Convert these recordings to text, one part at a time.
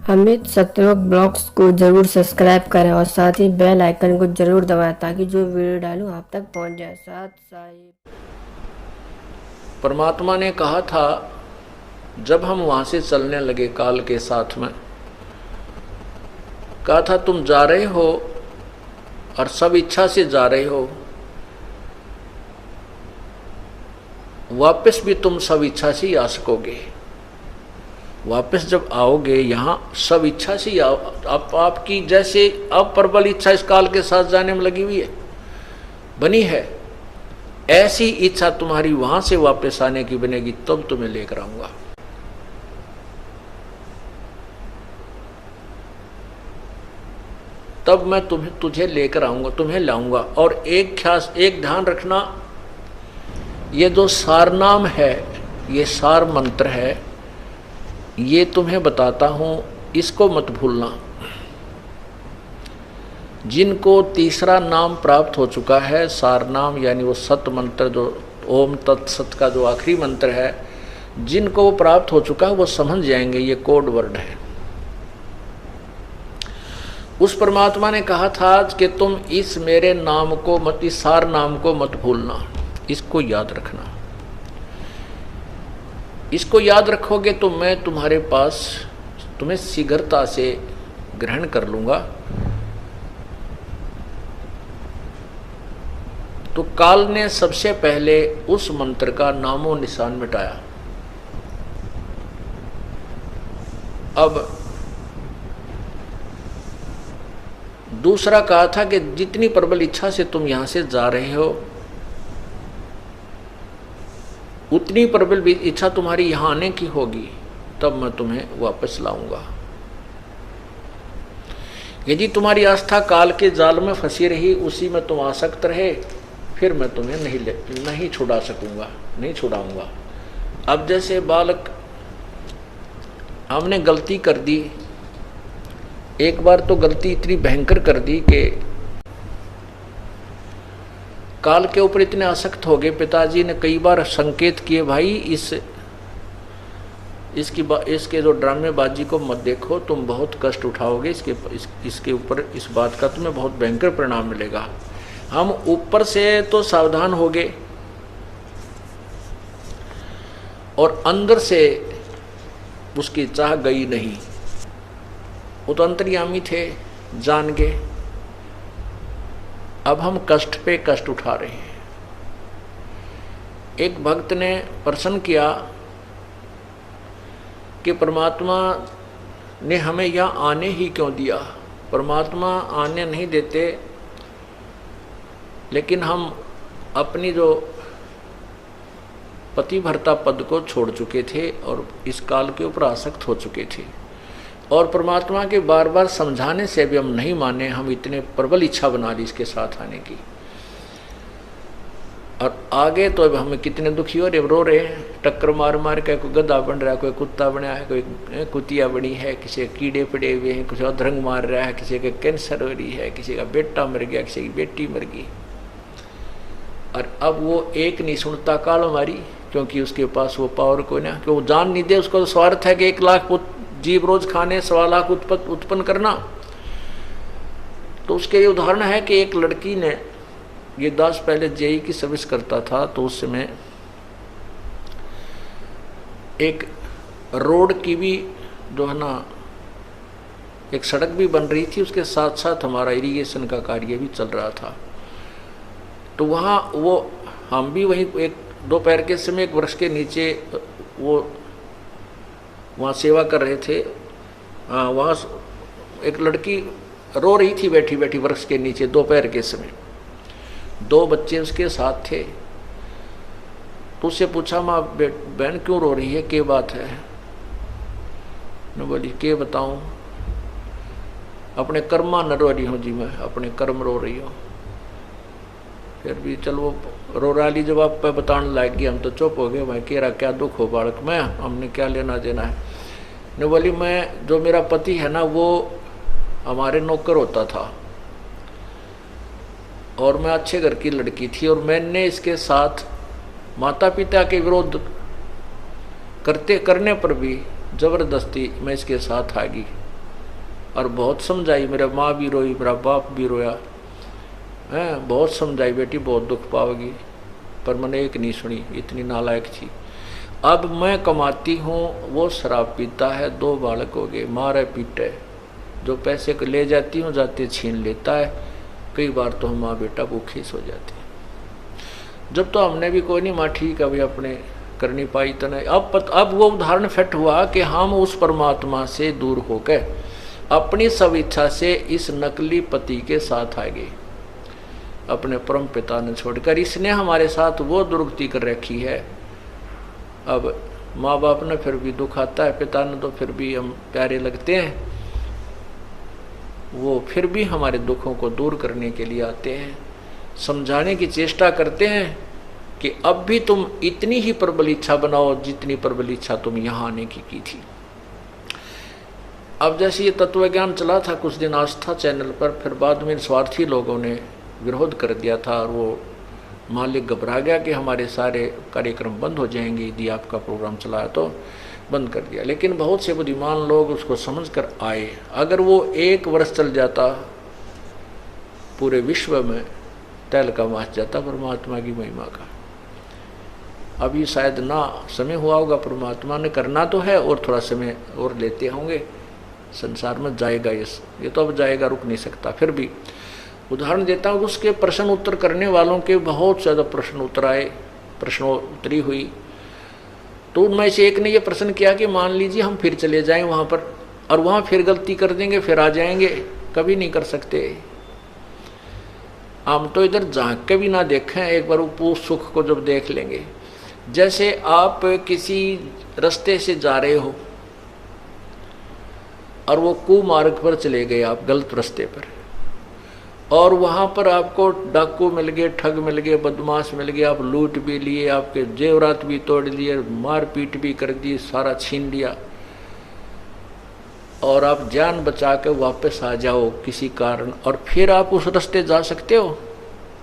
Amit Satyalok blogs को जरूर subscribe करें और साथ ही बेल आइकन को जरूर दबाएं ताकि जो वीडियो डालूं आप तक पहुंच जाए। साथ साथ परमात्मा ने कहा था, जब हम वहां से चलने लगे काल के साथ में, कहा था तुम जा रहे हो और सब इच्छा से जा रहे हो, वापस भी तुम सब इच्छा से ही आ सकोगे। वापस जब आओगे यहाँ सब इच्छा से ही आओ। आपकी जैसे अब प्रबल इच्छा इस काल के साथ जाने में लगी हुई है, बनी है, ऐसी इच्छा तुम्हारी वहां से वापस आने की बनेगी, तब तुम्हें लेकर आऊंगा। तब मैं तुझे लेकर आऊंगा, तुम्हें लाऊंगा। और एक ध्यान रखना, ये जो सार नाम है, ये सार मंत्र है, ये तुम्हें बताता हूं, इसको मत भूलना। जिनको तीसरा नाम प्राप्त हो चुका है, सार नाम यानी वो सत मंत्र, जो ओम तत्सत का जो आखिरी मंत्र है, जिनको वो प्राप्त हो चुका है वो समझ जाएंगे, ये कोड वर्ड है। उस परमात्मा ने कहा था कि तुम इस मेरे नाम को मत, इस सार नाम को मत भूलना, इसको याद रखना। इसको याद रखोगे तो मैं तुम्हारे पास तुम्हें शीघ्रता से ग्रहण कर लूंगा। तो काल ने सबसे पहले उस मंत्र का नामो निशान मिटाया। अब दूसरा कहा था कि जितनी प्रबल इच्छा से तुम यहां से जा रहे हो, उतनी प्रबल इच्छा तुम्हारी यहां आने की होगी, तब मैं तुम्हें वापस लाऊंगा। यदि तुम्हारी आस्था काल के जाल में फंसी रही, उसी में तुम आसक्त रहे, फिर मैं तुम्हें नहीं छुड़ा सकूंगा, नहीं छुड़ाऊंगा। अब जैसे बालक, हमने गलती कर दी, एक बार तो गलती इतनी भयंकर कर दी कि काल के ऊपर इतने आसक्त हो गए। पिताजी ने कई बार संकेत किए, भाई इसके जो ड्रामेबाजी को मत देखो, तुम बहुत कष्ट उठाओगे, इसके ऊपर इस बात का तुम्हें बहुत भयंकर परिणाम मिलेगा। हम ऊपर से तो सावधान हो गए और अंदर से उसकी चाह गई नहीं। वो तो अंतर्यामी थे, जान गए। अब हम कष्ट पे कष्ट उठा रहे हैं। एक भक्त ने प्रश्न किया कि परमात्मा ने हमें यहाँ आने ही क्यों दिया? परमात्मा आने नहीं देते, लेकिन हम अपनी जो पतिव्रता पद को छोड़ चुके थे और इस काल के ऊपर आसक्त हो चुके थे, और परमात्मा के बार बार समझाने से भी हम नहीं माने। हम इतने प्रबल इच्छा बना ली इसके साथ आने की, और आगे तो अब हमें कितने दुखी हो रहे, रो रहे हैं। टक्कर मार मार के कोई गधा बन रहा है, कोई कुत्ता बना है, कोई कुतिया बनी है, किसी के कीड़े पड़े हुए हैं, कुछ अधरंग मार रहा है, किसी का कैंसर हो रही है, किसी का बेटा मर गया, किसी की बेटी मर गई। और अब वो एक नहीं सुनता काल हमारी, क्योंकि उसके पास वो पावर को ना, कि वो जान नहीं दे। उसका तो स्वार्थ है कि 1 लाख जीव रोज खाने, 1.25 लाख उत्पन्न करना। तो उसके ये उदाहरण है कि एक लड़की ने, ये दास पहले जेई की सर्विस करता था, तो उस समय एक रोड की भी जो है ना, एक सड़क भी बन रही थी, उसके साथ साथ हमारा इरिगेशन का कार्य भी चल रहा था। तो वहाँ वो हम भी वहीं एक दोपहर के समय एक वृक्ष के नीचे वो वहाँ सेवा कर रहे थे। वहाँ एक लड़की रो रही थी बैठी बैठी वृक्ष के नीचे दोपहर के समय। 2 बच्चे उसके साथ थे। तो उससे पूछा, माँ बहन क्यों रो रही है, क्या बात है? न बोली, के बताऊँ, अपने कर्मा न रो रही हूँ जी, मैं अपने कर्म रो रही हूँ। फिर भी चल वो रो रही जब आप पे बताने लग गई, हम तो चुप हो गए। मैं कह रहा, क्या दुख हो बालक में, हमने क्या लेना देना है? ने बोली, मैं, जो मेरा पति है ना, वो हमारे नौकर होता था और मैं अच्छे घर की लड़की थी, और मैंने इसके साथ माता पिता के विरोध करने पर भी जबरदस्ती मैं इसके साथ आ गई। और बहुत समझाई, मेरा माँ भी रोई, मेरा बाप भी रोया है, बहुत समझाई बेटी बहुत दुख पाओगी, पर मैंने एक नहीं सुनी, इतनी नालायक थी। अब मैं कमाती हूँ, वो शराब पीता है, 2 बालक हो गए, मारे पीटे, जो पैसे को ले जाती हूँ जाते छीन लेता है, कई बार तो हम माँ बेटा भूखे सो जाते हैं। जब तो हमने भी कोई नहीं, माँ ठीक है भाई अपने कर नहीं पाई तो नहीं। अब वो उदाहरण फिट हुआ कि हम उस परमात्मा से दूर होकर अपनी सब इच्छा से इस नकली पति के साथ आ गए, अपने परम पिता ने छोड़कर। इसने हमारे साथ वो दुर्गति कर रखी है। अब माँ बाप ने फिर भी दुख आता है, पिता ने तो फिर भी हम प्यारे लगते हैं, वो फिर भी हमारे दुखों को दूर करने के लिए आते हैं, समझाने की चेष्टा करते हैं कि अब भी तुम इतनी ही प्रबल इच्छा बनाओ जितनी प्रबल इच्छा तुम यहाँ आने की थी। अब जैसे ये तत्व ज्ञान चला था कुछ दिन आस्था चैनल पर, फिर बाद में स्वार्थी लोगों ने विरोध कर दिया था और वो मालिक घबरा गया कि हमारे सारे कार्यक्रम बंद हो जाएंगे यदि आपका प्रोग्राम चलाया, तो बंद कर दिया। लेकिन बहुत से बुद्धिमान लोग उसको समझकर आए। अगर वो 1 वर्ष चल जाता पूरे विश्व में तहलका मच जाता परमात्मा की महिमा का। अभी शायद ना समय हुआ होगा, परमात्मा ने करना तो है और थोड़ा समय और लेते होंगे, संसार में जाएगा ये तो अब जाएगा, रुक नहीं सकता। फिर भी उदाहरण देता हूँ, उसके प्रश्न उत्तर करने वालों के बहुत ज़्यादा प्रश्न उत्तर आए, प्रश्नोत्तरी हुई, तो उनमें से एक ने ये प्रश्न किया कि मान लीजिए हम फिर चले जाएं वहाँ पर और वहाँ फिर गलती कर देंगे, फिर आ जाएंगे, कभी नहीं कर सकते। हम तो इधर झांक के भी ना देखें, एक बार उस सुख को जब देख लेंगे। जैसे आप किसी रास्ते से जा रहे हो और वो कुमार्ग पर चले गए, आप गलत रास्ते पर, और वहाँ पर आपको डाकू मिल गए, ठग मिल गए, बदमाश मिल गए, आप लूट भी लिए, आपके जेवरात भी तोड़ लिए, मारपीट भी कर दी, सारा छीन लिया, और आप जान बचा के वापस आ जाओ किसी कारण, और फिर आप उस रास्ते जा सकते हो?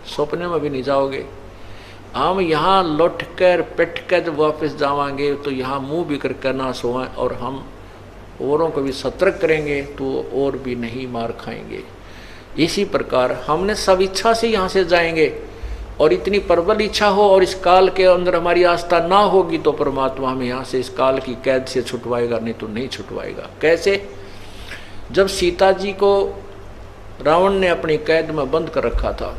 सपने में भी नहीं जाओगे। हम यहाँ लौट कर पिट कर जब वापस जावांगे तो यहाँ मुंह भी करके ना सोएं, और हम औरों को भी सतर्क करेंगे तो और भी नहीं मार खाएंगे। इसी प्रकार हमने सब इच्छा से यहाँ से जाएंगे, और इतनी प्रबल इच्छा हो और इस काल के अंदर हमारी आस्था ना होगी तो परमात्मा हमें यहाँ से इस काल की कैद से छुटवाएगा, नहीं तो नहीं छुटवाएगा। कैसे? जब सीता जी को रावण ने अपनी कैद में बंद कर रखा था,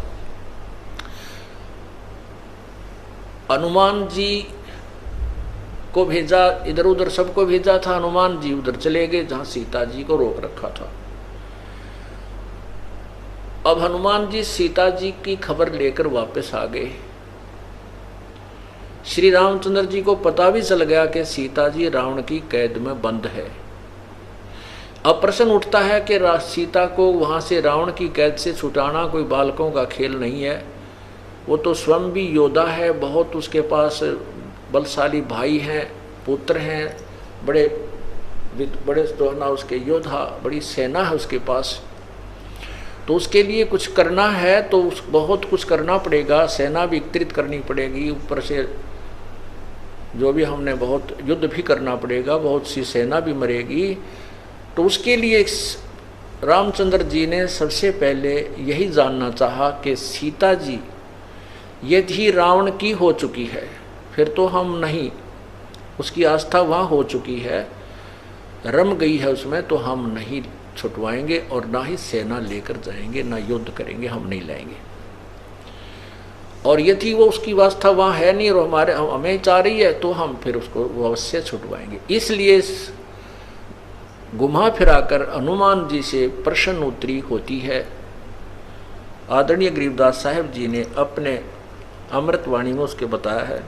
हनुमान जी को भेजा, इधर उधर सबको भेजा था, हनुमान जी उधर चले गए जहाँ सीता जी को रोक रखा था। अब हनुमान जी सीता जी की खबर लेकर वापस आ गए। श्री रामचंद्र जी को पता भी चल गया कि सीता जी रावण की कैद में बंद है। अब प्रश्न उठता है कि सीता को वहां से रावण की कैद से छुटाना कोई बालकों का खेल नहीं है। वो तो स्वयं भी योद्धा है, बहुत उसके पास बलशाली भाई हैं, पुत्र हैं, बड़े तो ना उसके योद्धा, बड़ी सेना है उसके पास। तो उसके लिए कुछ करना है तो बहुत कुछ करना पड़ेगा, सेना भी एकत्रित करनी पड़ेगी, ऊपर से जो भी हमने बहुत युद्ध भी करना पड़ेगा, बहुत सी सेना भी मरेगी। तो उसके लिए रामचंद्र जी ने सबसे पहले यही जानना चाहा कि सीता जी यदि रावण की हो चुकी है फिर तो हम नहीं, उसकी आस्था वहाँ हो चुकी है, रम गई है उसमें, तो हम नहीं छुटवाएंगे और ना ही सेना लेकर जाएंगे, ना युद्ध करेंगे, हम नहीं लाएंगे। और यदि वो उसकी वास्ता वहाँ है नहीं और हमें चाह रही है तो हम फिर उसको अवश्य छुटवाएंगे। इसलिए घुमा फिराकर हनुमान जी से प्रश्न उत्तरी होती है। आदरणीय गरीबदास साहब जी ने अपने अमृतवाणी में उसके बताया है।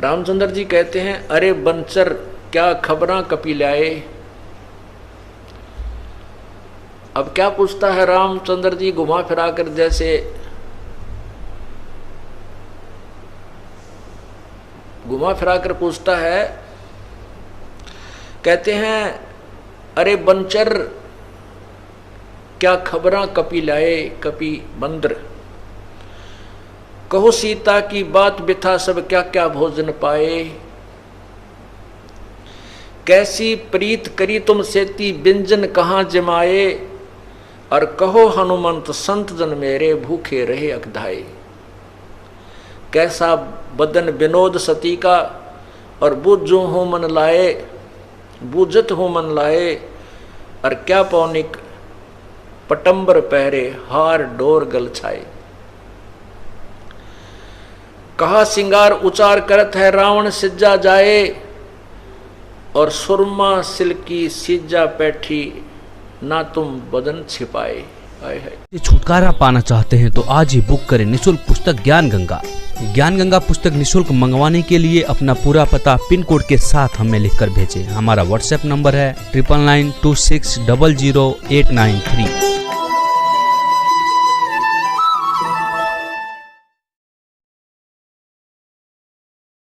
रामचंद्र जी कहते हैं, अरे बंचर क्या खबरां कपी लाए। अब क्या पूछता है रामचंद्र जी घुमा फिरा कर, जैसे घुमा फिरा कर पूछता है, कहते हैं अरे बंचर क्या खबरां कपी लाए कपी बंदर, कहो सीता की बात बिथा सब क्या क्या भोजन पाए। कैसी प्रीत करी तुम सेती व्यंजन कहाँ जमाए, और कहो हनुमंत संत जन मेरे भूखे रहे अकधाए। कैसा बदन विनोद सती का, और बूझो हो मन लाए, बूझत हो मन लाए, और क्या पौनिक पटंबर पहरे हार डोर गल छाए। कहा सिंगार उचार करत है रावण सिज्जा जाए, और सुरमा सिल्की सिज्जा पैठी ना तुम बदन छिपाए। छुटकारा पाना चाहते हैं तो आज ही बुक करें निःशुल्क पुस्तक ज्ञान गंगा। ज्ञान गंगा पुस्तक निःशुल्क मंगवाने के लिए अपना पूरा पता पिन कोड के साथ हमें लिखकर भेजें। हमारा व्हाट्सएप नंबर है 9992600893।